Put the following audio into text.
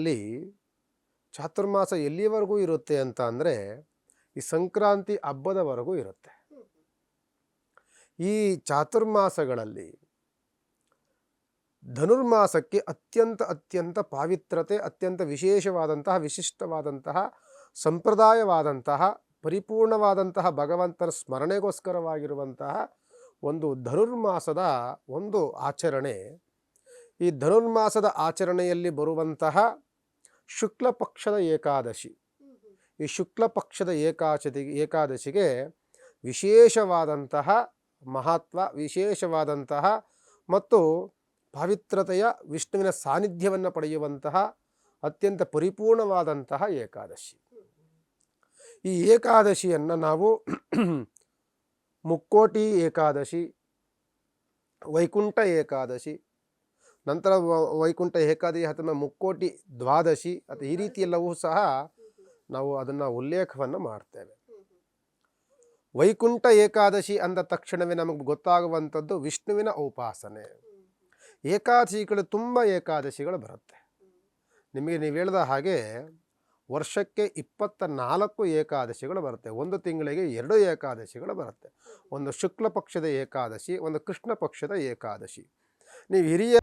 ಮಾಸಗಳಲ್ಲಿ ಚಾತುರ್ಮಾಸ ಎಲ್ಲಿವರೆಗೂ ಇರುತ್ತೆ ಅಂತ ಅಂದರೆ ಈ ಸಂಕ್ರಾಂತಿ ಹಬ್ಬದವರೆಗೂ ಇರುತ್ತೆ. ಈ ಚಾತುರ್ಮಾಸಗಳಲ್ಲಿ ಧನುರ್ಮಾಸಕ್ಕೆ ಅತ್ಯಂತ ಪಾವಿತ್ರತೆ, ಅತ್ಯಂತ ವಿಶೇಷವಾದಂತಹ, ವಿಶಿಷ್ಟವಾದಂತಹ, ಸಂಪ್ರದಾಯವಾದಂತಹ, ಪರಿಪೂರ್ಣವಾದಂತಹ ಭಗವಂತನ ಸ್ಮರಣೆಗೋಸ್ಕರವಾಗಿರುವಂತಹ ಒಂದು ಧನುರ್ಮಾಸದ ಒಂದು ಆಚರಣೆ. ಈ ಧನುರ್ಮಾಸದ ಆಚರಣೆಯಲ್ಲಿ ಬರುವಂತಹ ಶುಕ್ಲ ಪಕ್ಷದ ಏಕಾದಶಿ, ಈ ಶುಕ್ಲ ಪಕ್ಷದ ಏಕಾದಶಿಗೆ ವಿಶೇಷವಾದಂತಹ ಮಹತ್ವ, ವಿಶೇಷವಾದಂತಹ ಮತ್ತು ಪವಿತ್ರತೆಯ ವಿಷ್ಣುವಿನ ಸಾನ್ನಿಧ್ಯವನ್ನು ಪಡೆಯುವಂತಹ ಅತ್ಯಂತ ಪರಿಪೂರ್ಣವಾದಂತಹ ಏಕಾದಶಿ. ಈ ಏಕಾದಶಿಯನ್ನು ನಾವು ಮುಕ್ಕೋಟಿ ಏಕಾದಶಿ, ವೈಕುಂಠ ಏಕಾದಶಿ, ನಂತರ ವೈಕುಂಠ ಏಕಾದಶಿ ಅಥವಾ ಮುಕ್ಕೋಟಿ ದ್ವಾದಶಿ ಅಥವಾ ಈ ರೀತಿಯೆಲ್ಲವೂ ಸಹ ನಾವು ಅದನ್ನು ಉಲ್ಲೇಖವನ್ನು ಮಾಡ್ತೇವೆ. ವೈಕುಂಠ ಏಕಾದಶಿ ಅಂದ ತಕ್ಷಣವೇ ನಮಗೆ ಗೊತ್ತಾಗುವಂಥದ್ದು ವಿಷ್ಣುವಿನ ಉಪಾಸನೆ. ಏಕಾದಶಿಗಳು ತುಂಬ ಏಕಾದಶಿಗಳು ಬರುತ್ತೆ. ನಿಮಗೆ ನೀವು ಹೇಳಿದ ಹಾಗೆ ವರ್ಷಕ್ಕೆ 24 ಏಕಾದಶಿಗಳು ಬರುತ್ತೆ. ಒಂದು ತಿಂಗಳಿಗೆ 2 ಏಕಾದಶಿಗಳು ಬರುತ್ತೆ. ಒಂದು ಶುಕ್ಲ ಪಕ್ಷದ ಏಕಾದಶಿ, ಒಂದು ಕೃಷ್ಣ ಪಕ್ಷದ ಏಕಾದಶಿ. ನೀವು ಹಿರಿಯ